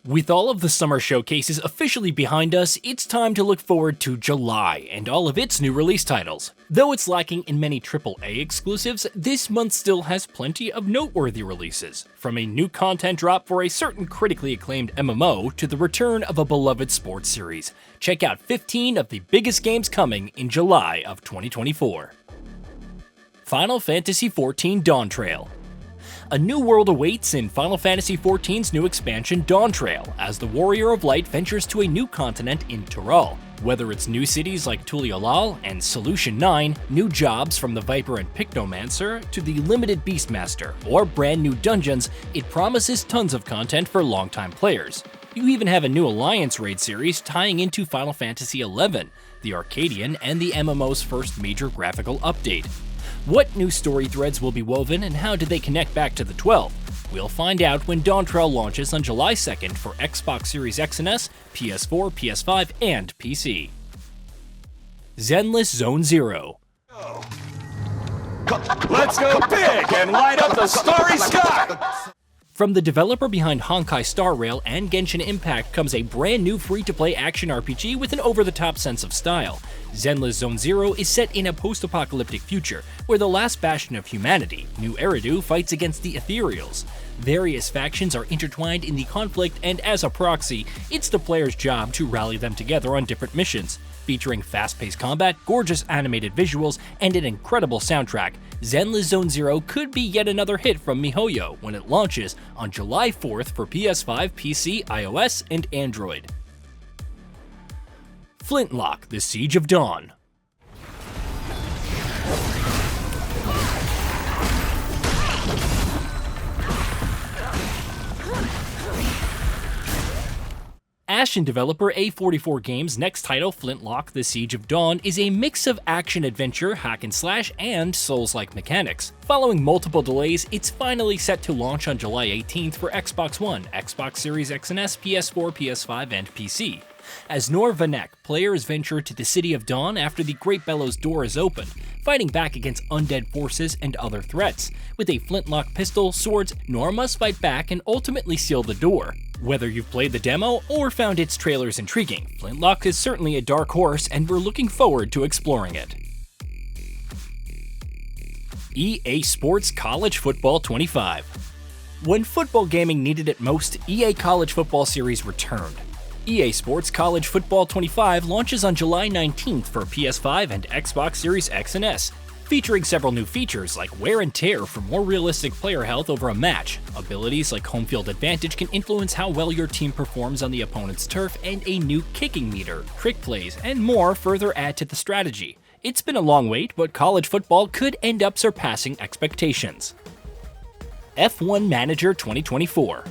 With all of the summer showcases officially behind us, it's time to look forward to July and all of its new release titles. Though it's lacking in many AAA exclusives, this month still has plenty of noteworthy releases, from a new content drop for a certain critically acclaimed MMO to the return of a beloved sports series. Check out 15 of the biggest games coming in July of 2024. Final Fantasy XIV Dawn Trail. A new world awaits in Final Fantasy XIV's new expansion Dawn Trail, as the Warrior of Light ventures to a new continent in Tural. Whether it's new cities like Tulialal and Solution 9, new jobs from the Viper and Pictomancer to the Limited Beastmaster, or brand new dungeons, it promises tons of content for longtime players. You even have a new Alliance raid series tying into Final Fantasy XI, the Arcadian, and the MMO's first major graphical update. What new story threads will be woven and how do they connect back to the 12? We'll find out when Dawn Trail launches on July 2nd for Xbox Series X and S, PS4, PS5, and PC. Zenless Zone Zero. Let's go big and light up the starry sky! From the developer behind Honkai Star Rail and Genshin Impact comes a brand new free-to-play action RPG with an over-the-top sense of style. Zenless Zone Zero is set in a post-apocalyptic future, where the last bastion of humanity, New Eridu, fights against the Ethereals. Various factions are intertwined in the conflict, and as a proxy, it's the player's job to rally them together on different missions. Featuring fast-paced combat, gorgeous animated visuals, and an incredible soundtrack, Zenless Zone Zero could be yet another hit from MiHoYo when it launches on July 4th for PS5, PC, iOS, and Android. Flintlock: The Siege of Dawn. Ashen developer A44 Games' next title, Flintlock: The Siege of Dawn, is a mix of action-adventure, hack-and-slash, and Souls-like mechanics. Following multiple delays, it's finally set to launch on July 18th for Xbox One, Xbox Series X and S, PS4, PS5, and PC. As Nor Vanek, players venture to the City of Dawn after the Great Bellows door is opened, fighting back against undead forces and other threats. With a flintlock pistol, swords, Nor must fight back and ultimately seal the door. Whether you've played the demo or found its trailers intriguing, Flintlock is certainly a dark horse and we're looking forward to exploring it. EA Sports College Football 25. When football gaming needed it most, EA College Football Series returned. EA Sports College Football 25 launches on July 19th for PS5 and Xbox Series X and S, featuring several new features like wear and tear for more realistic player health over a match. Abilities like home field advantage can influence how well your team performs on the opponent's turf, and a new kicking meter, trick plays, and more further add to the strategy. It's been a long wait, but college football could end up surpassing expectations. F1 Manager 2024.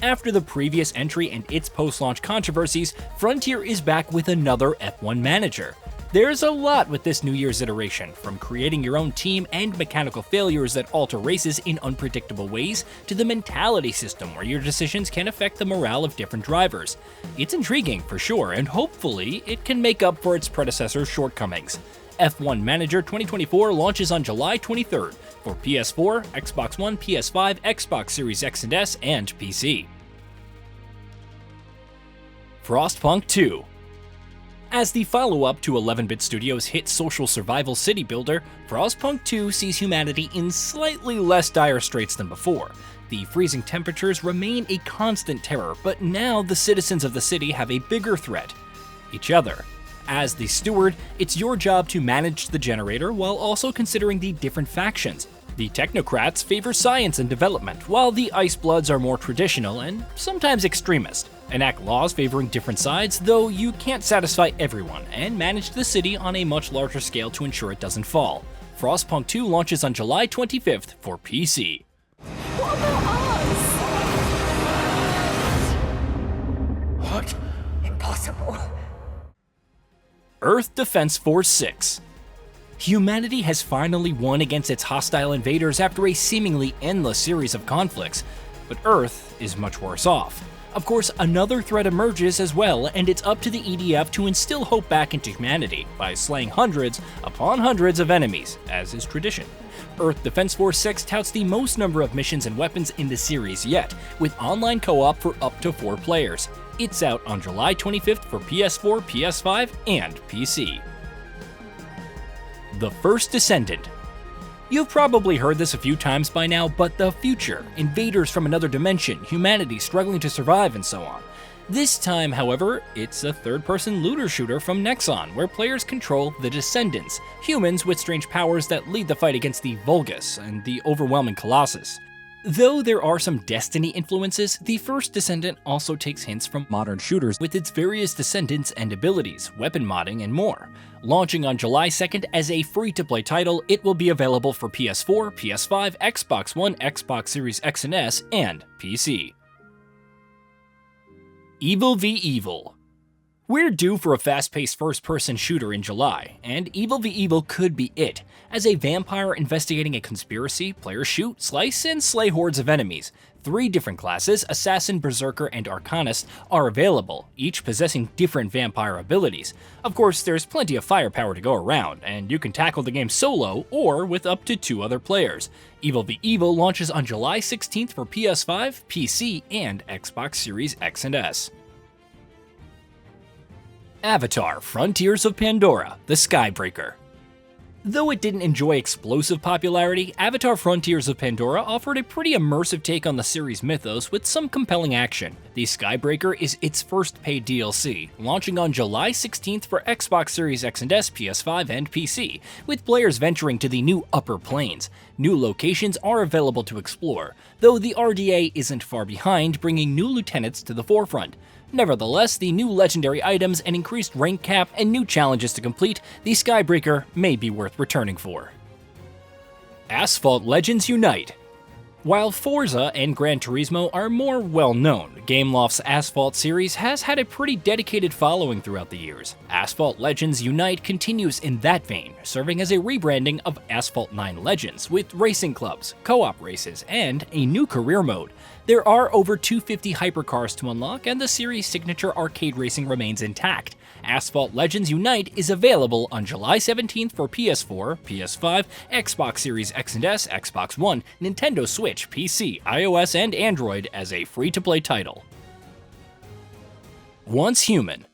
After the previous entry and its post-launch controversies, Frontier is back with another F1 Manager. There's a lot with this New Year's iteration, from creating your own team and mechanical failures that alter races in unpredictable ways, to the mentality system where your decisions can affect the morale of different drivers. It's intriguing for sure, and hopefully it can make up for its predecessor's shortcomings. F1 Manager 2024 launches on July 23rd for PS4, Xbox One, PS5, Xbox Series X and S, and PC. Frostpunk 2. As the follow-up to 11-bit Studios' hit social survival city builder, Frostpunk 2 sees humanity in slightly less dire straits than before. The freezing temperatures remain a constant terror, but now the citizens of the city have a bigger threat: each other. As the steward, it's your job to manage the generator while also considering the different factions. The technocrats favor science and development, while the Icebloods are more traditional and sometimes extremist. Enact laws favoring different sides, though you can't satisfy everyone, and manage the city on a much larger scale to ensure it doesn't fall. Frostpunk 2 launches on July 25th for PC. What about us? What? Impossible. Earth Defense Force 6. Humanity has finally won against its hostile invaders after a seemingly endless series of conflicts, but Earth is much worse off. Of course, another threat emerges as well, and it's up to the EDF to instill hope back into humanity by slaying hundreds upon hundreds of enemies, as is tradition. Earth Defense Force 6 touts the most number of missions and weapons in the series yet, with online co-op for up to 4 players. It's out on July 25th for PS4, PS5, and PC. The First Descendant. You've probably heard this a few times by now, but the future, invaders from another dimension, humanity struggling to survive, and so on. This time, however, it's a third-person looter shooter from Nexon, where players control the Descendants, humans with strange powers that lead the fight against the Vulgus and the overwhelming Colossus. Though there are some Destiny influences, the First Descendant also takes hints from modern shooters with its various Descendants and abilities, weapon modding, and more. Launching on July 2nd as a free-to-play title, it will be available for PS4, PS5, Xbox One, Xbox Series X and S, and PC. Evil v Evil. We're due for a fast-paced first-person shooter in July, and Evil v Evil could be it. As a vampire investigating a conspiracy, players shoot, slice, and slay hordes of enemies. 3 different classes, Assassin, Berserker, and Arcanist, are available, each possessing different vampire abilities. Of course, there's plenty of firepower to go around, and you can tackle the game solo or with up to 2 other players. Evil v Evil launches on July 16th for PS5, PC, and Xbox Series X and S. Avatar: Frontiers of Pandora, the Skybreaker. Though it didn't enjoy explosive popularity, Avatar: Frontiers of Pandora offered a pretty immersive take on the series' mythos with some compelling action. The Skybreaker is its first paid DLC, launching on July 16th for Xbox Series X and S, PS5, and PC, with players venturing to the new Upper Plains. New locations are available to explore, though the RDA isn't far behind, bringing new lieutenants to the forefront. Nevertheless, the new legendary items, an increased rank cap, and new challenges to complete, the Skybreaker may be worth returning for. Asphalt Legends Unite. While Forza and Gran Turismo are more well-known, Gameloft's Asphalt series has had a pretty dedicated following throughout the years. Asphalt Legends Unite continues in that vein, serving as a rebranding of Asphalt 9 Legends, with racing clubs, co-op races, and a new career mode. There are over 250 hypercars to unlock, and the series' signature arcade racing remains intact. Asphalt Legends Unite is available on July 17th for PS4, PS5, Xbox Series X and S, Xbox One, Nintendo Switch, PC, iOS, and Android as a free-to-play title. Once Human.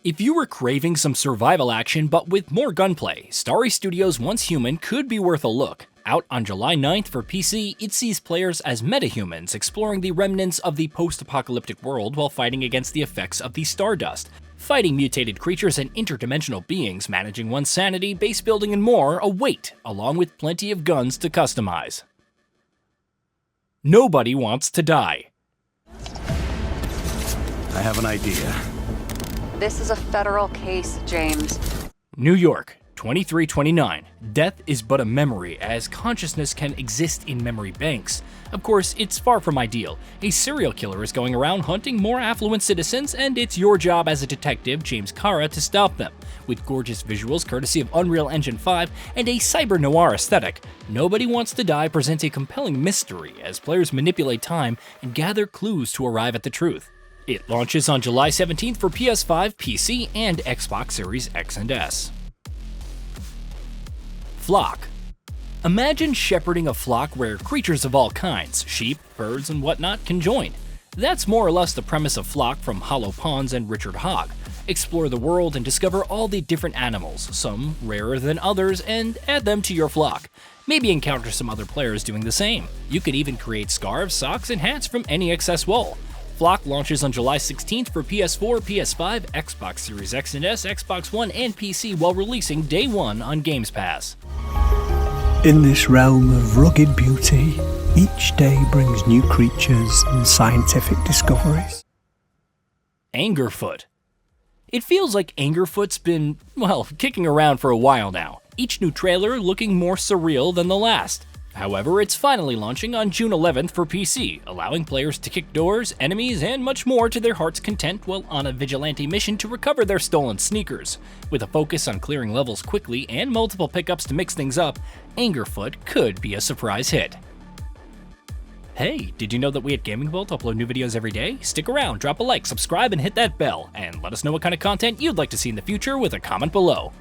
If you were craving some survival action but with more gunplay, Starry Studios' Once Human could be worth a look. Out on July 9th for PC, it sees players as metahumans exploring the remnants of the post-apocalyptic world while fighting against the effects of the Stardust. Fighting mutated creatures and interdimensional beings, managing one's sanity, base building, and more await, along with plenty of guns to customize. Nobody Wants to Die. I have an idea. This is a federal case, James. New York, 2329. Death is but a memory, as consciousness can exist in memory banks. Of course, it's far from ideal. A serial killer is going around hunting more affluent citizens, and it's your job as a detective, James Kara, to stop them. With gorgeous visuals courtesy of Unreal Engine 5 and a cyber-noir aesthetic, Nobody Wants to Die presents a compelling mystery as players manipulate time and gather clues to arrive at the truth. It launches on July 17th for PS5, PC, and Xbox Series X and S. Flock. Imagine shepherding a flock where creatures of all kinds, sheep, birds, and whatnot, can join. That's more or less the premise of Flock from Hollow Ponds and Richard Hogg. Explore the world and discover all the different animals, some rarer than others, and add them to your flock. Maybe encounter some other players doing the same. You could even create scarves, socks, and hats from any excess wool. Flock launches on July 16th for PS4, PS5, Xbox Series X and S, Xbox One, and PC while releasing day 1 on Games Pass. In this realm of rugged beauty, each day brings new creatures and scientific discoveries. Angerfoot. It feels like Angerfoot's been, well, kicking around for a while now, each new trailer looking more surreal than the last. However, it's finally launching on June 11th for PC, allowing players to kick doors, enemies, and much more to their heart's content while on a vigilante mission to recover their stolen sneakers. With a focus on clearing levels quickly and multiple pickups to mix things up, Angerfoot could be a surprise hit. Hey, did you know that we at GamingBolt upload new videos every day? Stick around, drop a like, subscribe, and hit that bell, and let us know what kind of content you'd like to see in the future with a comment below.